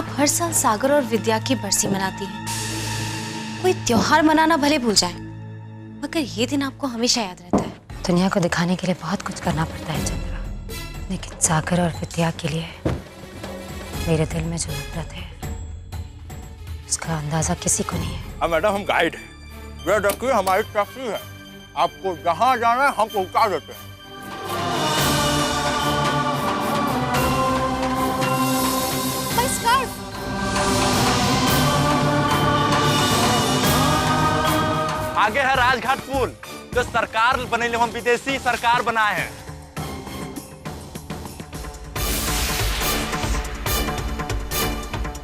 आप हर साल सागर और विद्या की बरसी मनाती हैं। कोई त्योहार मनाना भले भूल जाए, मगर ये दिन आपको हमेशा याद रहता है। दुनिया को दिखाने के लिए बहुत कुछ करना पड़ता है चंद्रा, लेकिन सागर और विद्या के लिए मेरे दिल में जो नफरत है उसका अंदाजा किसी को नहीं है। मैडम, हम गाइड हैं, ये देखिए हमारी टैक्सी है, आपको जहाँ जाना है हम पहुँचा देते हैं। आगे है राजघाट पुल, जो सरकार बने हम विदेशी सरकार बनाए हैं।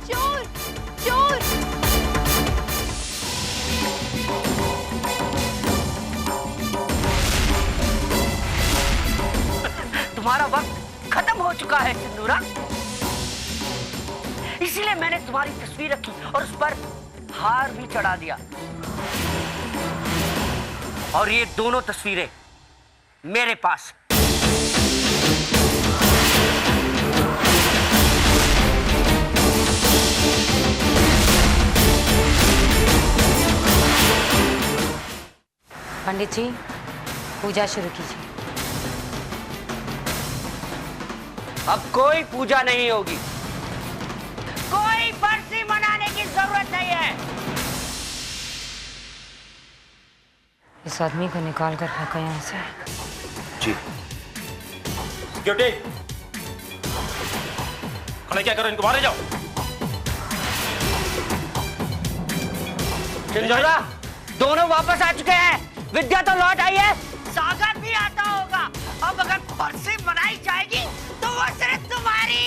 चोर चोर। तुम्हारा वक्त खत्म हो चुका है सिंदूरा, इसीलिए मैंने तुम्हारी तस्वीर रखी और उस पर हार भी चढ़ा दिया। और ये दोनों तस्वीरें मेरे पास। पंडित जी, पूजा शुरू कीजिए। अब कोई पूजा नहीं होगी, कोई बरसी मनाने की जरूरत नहीं है। इस आदमी को निकाल कर फेंको यहाँ से। जी। सिक्योरिटी, खड़े क्या करो, इनको बाहर ले जाओ। सिंदूरा, दोनों वापस आ चुके हैं, विद्या तो लौट आई है, सागर भी आता होगा। अब अगर बरसी मनाई जाएगी तो वो सिर्फ तुम्हारी।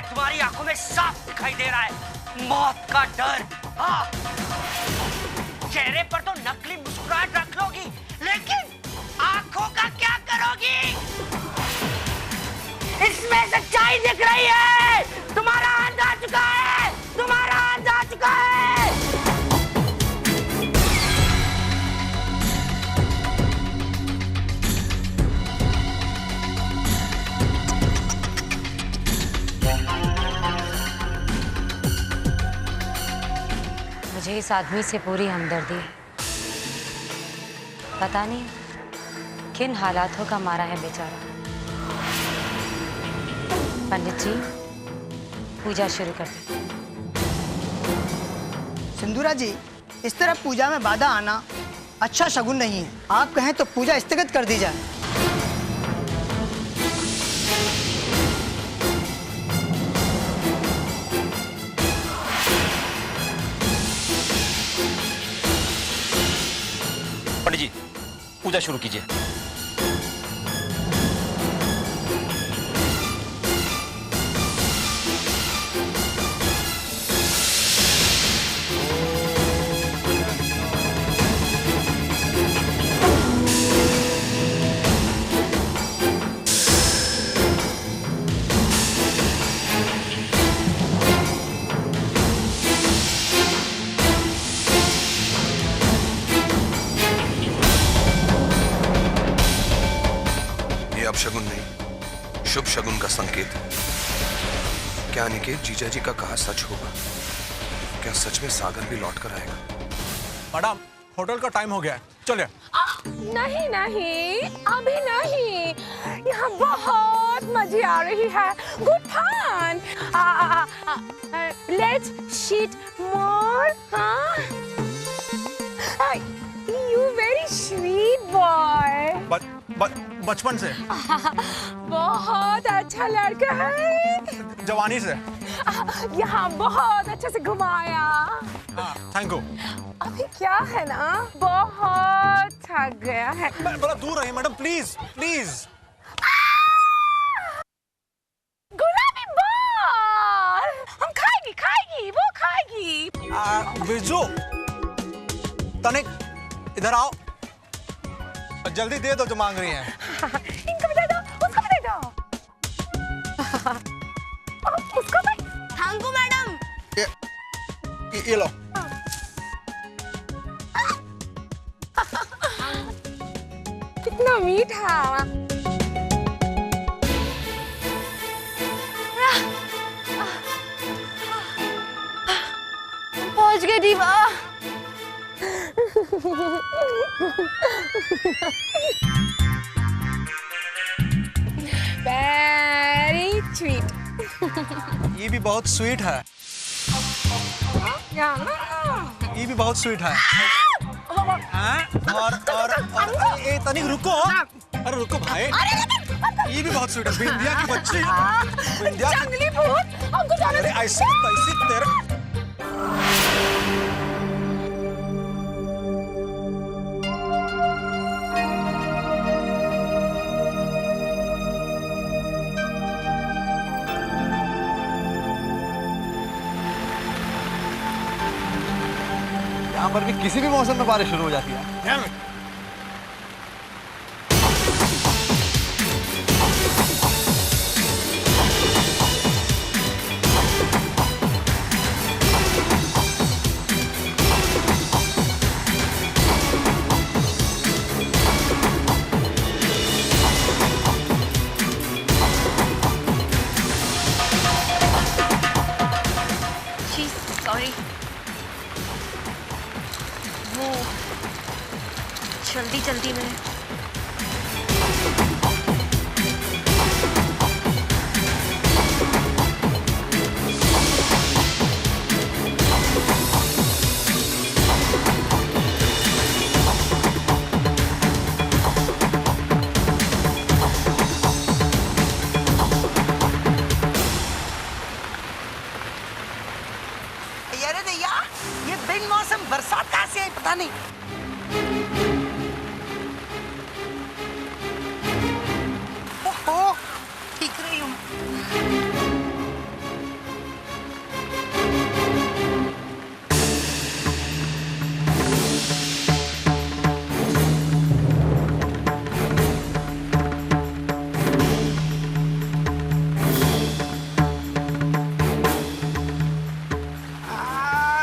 तुम्हारी आंखों में साफ दिखाई दे रहा है मौत का डर। हाँ, चेहरे पर तो नकली मुस्कुराहट रख लोगी, लेकिन आंखों का क्या करोगी? इसमें सच्चाई दिख रही है, तुम्हारा अंत आ चुका है, तुम्हारा अंत आ चुका है। मुझे इस आदमी से पूरी हमदर्दी है। पता नहीं किन हालातों का मारा है बेचारा। पंडित जी, पूजा शुरू कर दें। सिंदूरा जी, इस तरह पूजा में बाधा आना अच्छा शगुन नहीं है। आप कहें तो पूजा स्थगित कर दी जाए। पंडित जी, पूजा शुरू कीजिए। अपशगुन नहीं, शुभ शगुन का संकेत है। क्या अनिकेत जीजा जी का कहा सच होगा? क्या सच में सागर भी लौट कर आएगा? मैडम, होटल का टाइम हो गया है, चलिए। नहीं नहीं, अभी नहीं, यहाँ बहुत मजे आ रही है। Good fun. Let's sheet more. हाँ, यू वेरी स्वीट बॉय। बचपन से बहुत अच्छा लड़का है। जवानी से यहाँ बहुत अच्छे से घुमाया। Thank you. अभी क्या है ना, बहुत थक गया है। बड़ा दूर रहिए मैडम, प्लीज प्लीज। गुलाबी बॉल हम खाएगी खाएगी, वो खाएगी। बिरजू, तनिक इधर आओ, जल्दी दे दो जो मांग रही हैं। इनको भी दे दो, उसको भी दे दो। उसको भी। Thank you madam. ये लो। कितना मीठा। पहुंच गए दीवा। Very sweet. ये भी बहुत स्वीट है, ये भी बहुत स्वीट है। हाँ? और ये तनिक रुको, अरे रुको भाई, ये भी बहुत स्वीट है। बिंदिया की बच्ची, बिंदिया की- जंगली भूत, हमको जाने अरे ऐसे तेरे यहाँ पर भी किसी भी मौसम में बारिश शुरू हो जाती है। सॉरी, वो जल्दी जल्दी में। अरे भैया, ये बिन मौसम बरसात कहाँ से आई पता नहीं। ओहो, ठीक रही हूँ।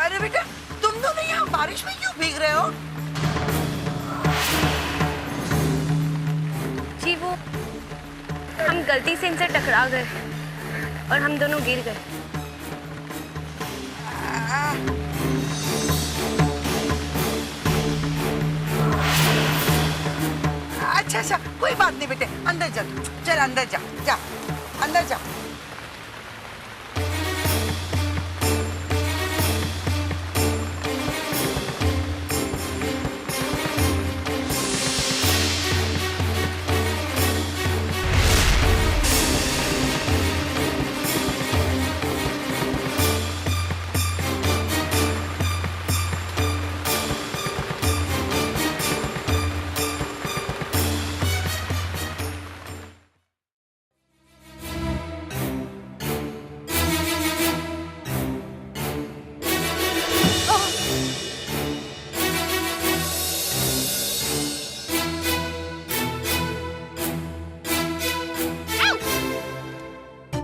अरे बेटा, तुम दोनों यहाँ बारिश में क्यों भीग रहे हो? जी वो हम गलती से इनसे टकरा गए और हम दोनों गिर गए। अच्छा अच्छा, कोई बात नहीं बेटे, अंदर जा, चल अंदर जा, जा अंदर जा।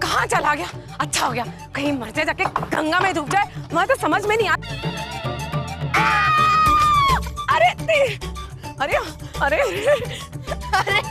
कहाँ चला गया? अच्छा हो गया, कहीं मर जाए, जाके गंगा में डूब जाए, वहां तो समझ में नहीं आ। अरे अरे अरे अरे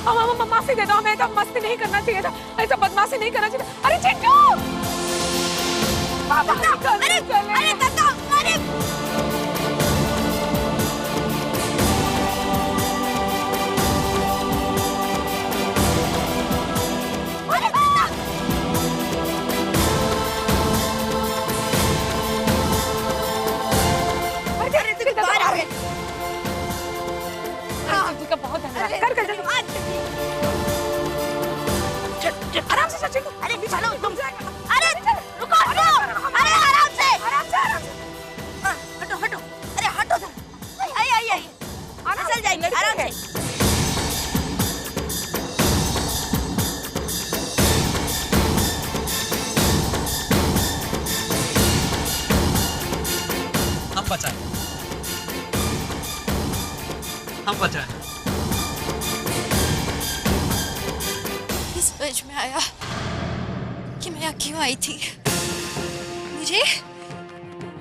माफी दे दो, हमें ऐसा मस्ती नहीं करना चाहिए था, ऐसा बदमाशी नहीं करना चाहिए। अरे चिंटू, अरे दादा, बहुत आराम से चिंटू, अरे चलो तुम, अरे रुको, अरे आराम से, हटो हटो, अरे हटो, आई चल जाएंगे आराम से। हम बचाए। इस समझ में आया कि मैं यहाँ क्यों आई थी। मुझे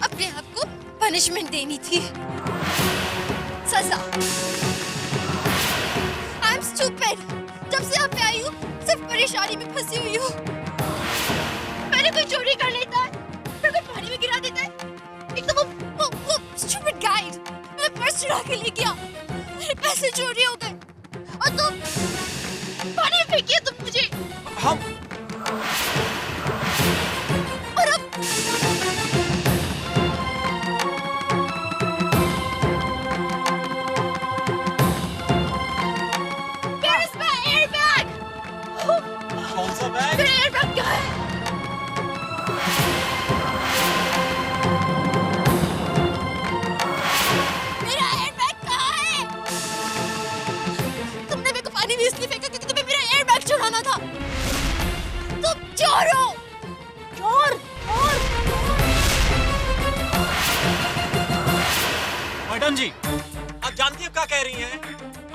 अपने आप को पनिशमेंट देनी थी, सजा। I'm stupid। जब से यहाँ पे आई हूँ सिर्फ परेशानी में फंसी हुई हूँ। मैंने कोई चोरी कर लेता है, फिर कोई पानी में गिरा देता है। एक तो वो stupid guide मेरा पर्स चुरा के ले गया, मेरे पैसे चोरी हो गए, और तुम पानी में फेंकिए तुम मुझे। हम और अब Where is my airbag? कौन सा बैग? मेरा airbag कहाँ है? मेरा airbag कहाँ है? तुमने मेरे को पानी में इसलिए फेंका क्योंकि तुम्हें मेरा airbag चुराना था। तुम चोर हो, चोर। मैडम जी, आप जानती हैं क्या कह रही हैं?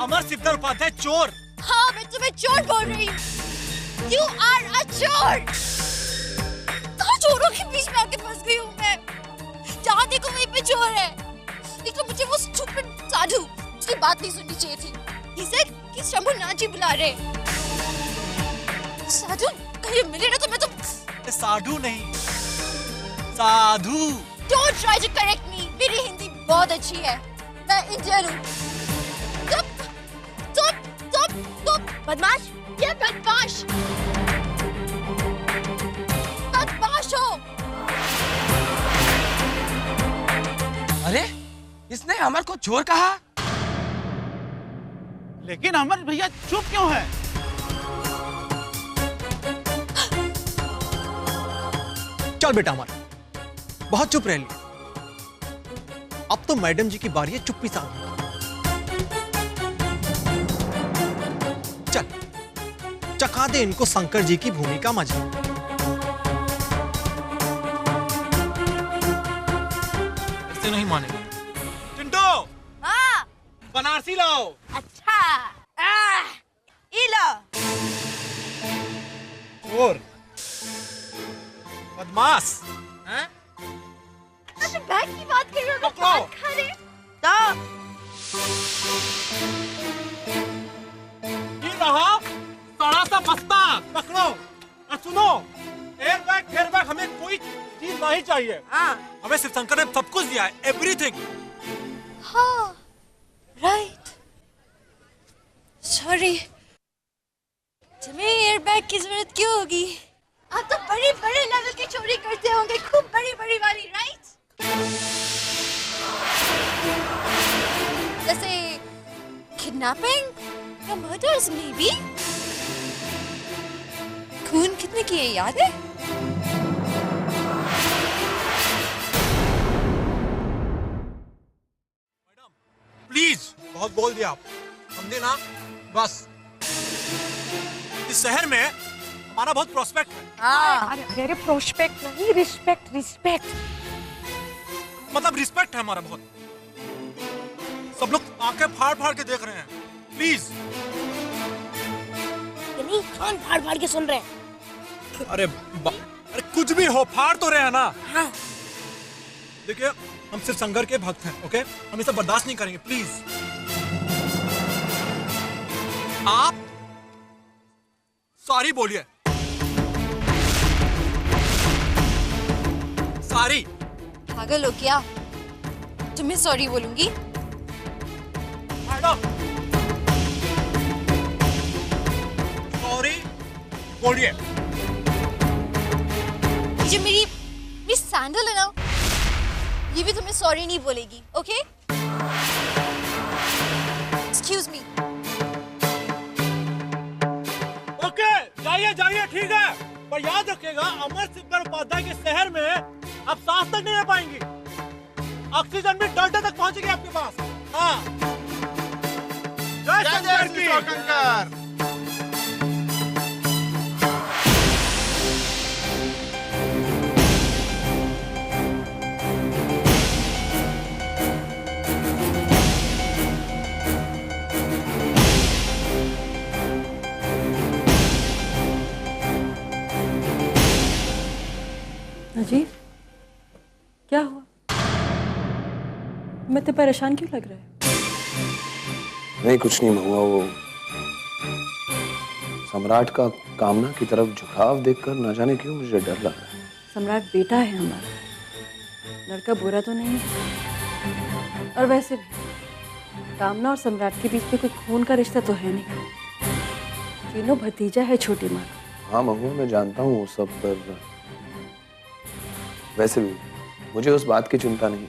अमर सिद्धर उपाध्याय चोर। हाँ, मैं तुम्हें चोर बोल रही हूँ। You are a चोर। दो चोरों के बीच में आके फंस गई हूँ मैं। जहाँ देखो वहीं पे चोर है। एक तो मुझे वो stupid साधु, उसकी बात नहीं सुननी चाहिए थी। He said कि शंभू नाजी बुला रहे। साधु कहीं मिले ना तो मैं तो। साधु नहीं, साधु। Don't try to correct me। मेरी हिंदी बहुत अच्छी है। मैं इंडियन हूँ। तुम बदमाश, ये बदमाश हो। अरे इसने अमर को चोर कहा। लेकिन अमर भैया चुप क्यों है? चल बेटा अमर, बहुत चुप रह लिया। अब तो मैडम जी की बारी है चुप्पी साधने की। चल चखा दे इनको शंकर जी की भूमिका मजा। ऐसे नहीं मानेंगे। चिंटू, हाँ, बनारसी लाओ। अच्छा। ये लो। चोर, बदमाश, हैं? तो बैग की बात कर रहे हो, पकड़ो। बात खा रहे तो। ये रहा सड़ा सा बस्ता, पकड़ो। और सुनो, एयरबैग फेयरबैग हमें कोई चीज नहीं चाहिए। हमें सिर्फ शंकर ने सब कुछ दिया है, एवरीथिंग। हाँ, राइट। सॉरी। तुम्हें एयरबैग की जरूरत क्यों होगी? आप तो बड़े बड़े लेवल की चोरी करते होंगे, खूब बड़ी बड़ी वाली, राइट? जैसे किडनैपिंग या मर्डर्स में भी। खून कितने किए याद है? प्लीज, बहुत बोल दिया आप। समझे ना? बस इस शहर में हमारा बहुत प्रोस्पेक्ट है। अरे प्रोस्पेक्ट नहीं, रिस्पेक्ट। मतलब रिस्पेक्ट है हमारा बहुत। सब लोग आंखें फाड़ फाड़ के देख रहे हैं। प्लीज। नहीं, कान फाड़ फाड़ के सुन रहे हैं। अरे कुछ भी हो, फाड़ तो रहे हैं ना। हाँ। देखिए, हम सिर्फ शंकर के भक्त हैं, ओके? हम इसे बर्दाश्त नहीं करेंगे, प्लीज। आप सॉरी बोलिए। सॉरी। पागल हो क्या? तुम्हें सॉरी बोलूंगी? मैडम सॉरी बोलिए। ये मेरी सैंडल है ना, ये भी तुम्हें सॉरी नहीं बोलेगी, ओके? Excuse me. ओके, जाइए जाइए, ठीक है, पर याद रखिएगा अमर सिंह उपाध्याय के शहर में आप सांस तक नहीं ले पाएंगी। ऑक्सीजन भी डॉक्टर तक पहुंचेगी आपके पास। हाँ, जय शंकर की। अजीब, क्या हुआ? मैं तो परेशान क्यों लग रहा है? नहीं, कुछ नहीं महुआ, वो सम्राट का कामना की तरफ झुकाव देखकर ना जाने क्यों मुझे डर लग रहा है। सम्राट बेटा है हमारा, लड़का बुरा तो नहीं है। और वैसे भी कामना और सम्राट के बीच में कोई खून का रिश्ता तो है नहीं, तीनों भतीजा है छोटी माँ का। हाँ महुआ, मैं जानता हूँ वो सब, पर वैसे भी मुझे उस बात की चिंता नहीं।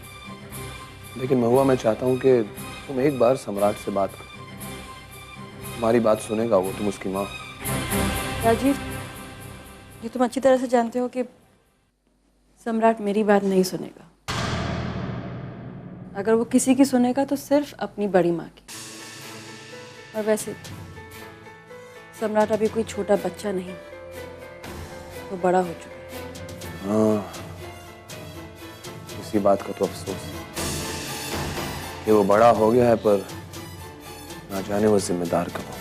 लेकिन महुआ, मैं चाहता हूँ कि तुम एक बार सम्राट से बात करो। तुम्हारी बात सुनेगा वो, तुम उसकी माँ। राजीव, ये तुम अच्छी तरह से जानते हो कि सम्राट मेरी बात नहीं सुनेगा। अगर वो किसी की सुनेगा तो सिर्फ अपनी बड़ी माँ की। और वैसे सम्राट अभी कोई छोटा बच्चा नहीं, वो बड़ा हो चुका है। हाँ, इसी बात का तो अफसोस है कि वो बड़ा हो गया है, पर ना जाने वो जिम्मेदार कब होगा।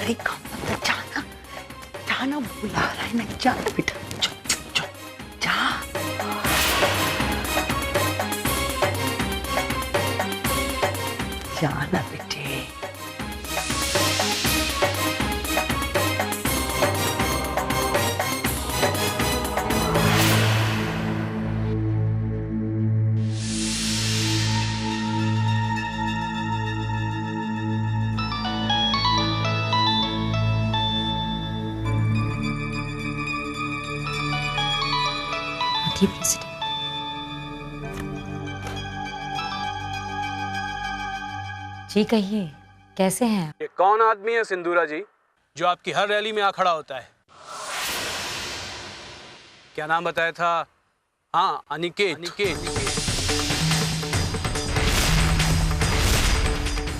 अरे कम जाना, जाना बुला रहा है ना, जाना बेटा, जा। जाना बेटे। प्रेसिडेंट, जी कहिए, कैसे हैं आप? ये कौन आदमी है सिंदूरा जी जो आपकी हर रैली में आ खड़ा होता है? क्या नाम बताया था? हाँ, अनिकेत।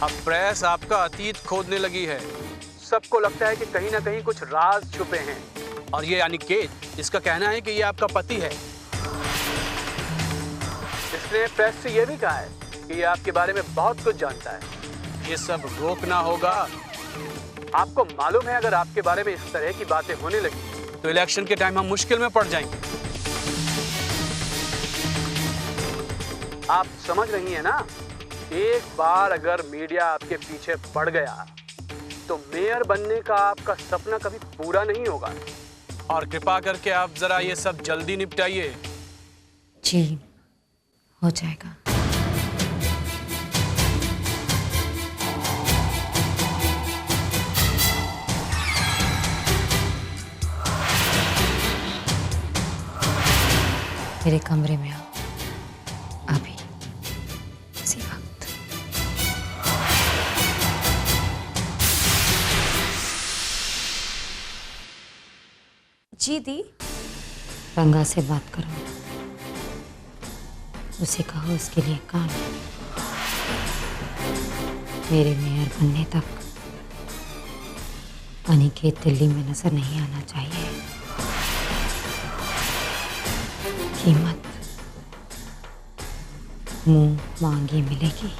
अब प्रेस आपका अतीत खोदने लगी है। सबको लगता है कि कहीं ना कहीं कुछ राज छुपे हैं। और ये अनिकेत, इसका कहना है कि ये आपका पति है। इसने प्रेस से ये भी कहा है कि ये आपके बारे में बहुत कुछ जानता है। ये सब रोकना होगा। आपको मालूम है, अगर आपके बारे में इस तरह की बातें होने लगी तो इलेक्शन के टाइम हम मुश्किल में पड़ जाएंगे। आप समझ रही हैं ना? एक बार अगर मीडिया आपके पीछे पड़ गया तो मेयर बनने का आपका सपना कभी पूरा नहीं होगा। और कृपा करके आप जरा ये सब जल्दी निपटाइए। जी, हो जाएगा। मेरे कमरे में आओ, अभी इसी वक्त। जी दी, रंगा से बात करो, उसे कहो उसके लिए काम मेरे मेयर बनने तक अनिकेत दिल्ली में नजर नहीं आना चाहिए। कीमत मुंह मांगी मिलेगी।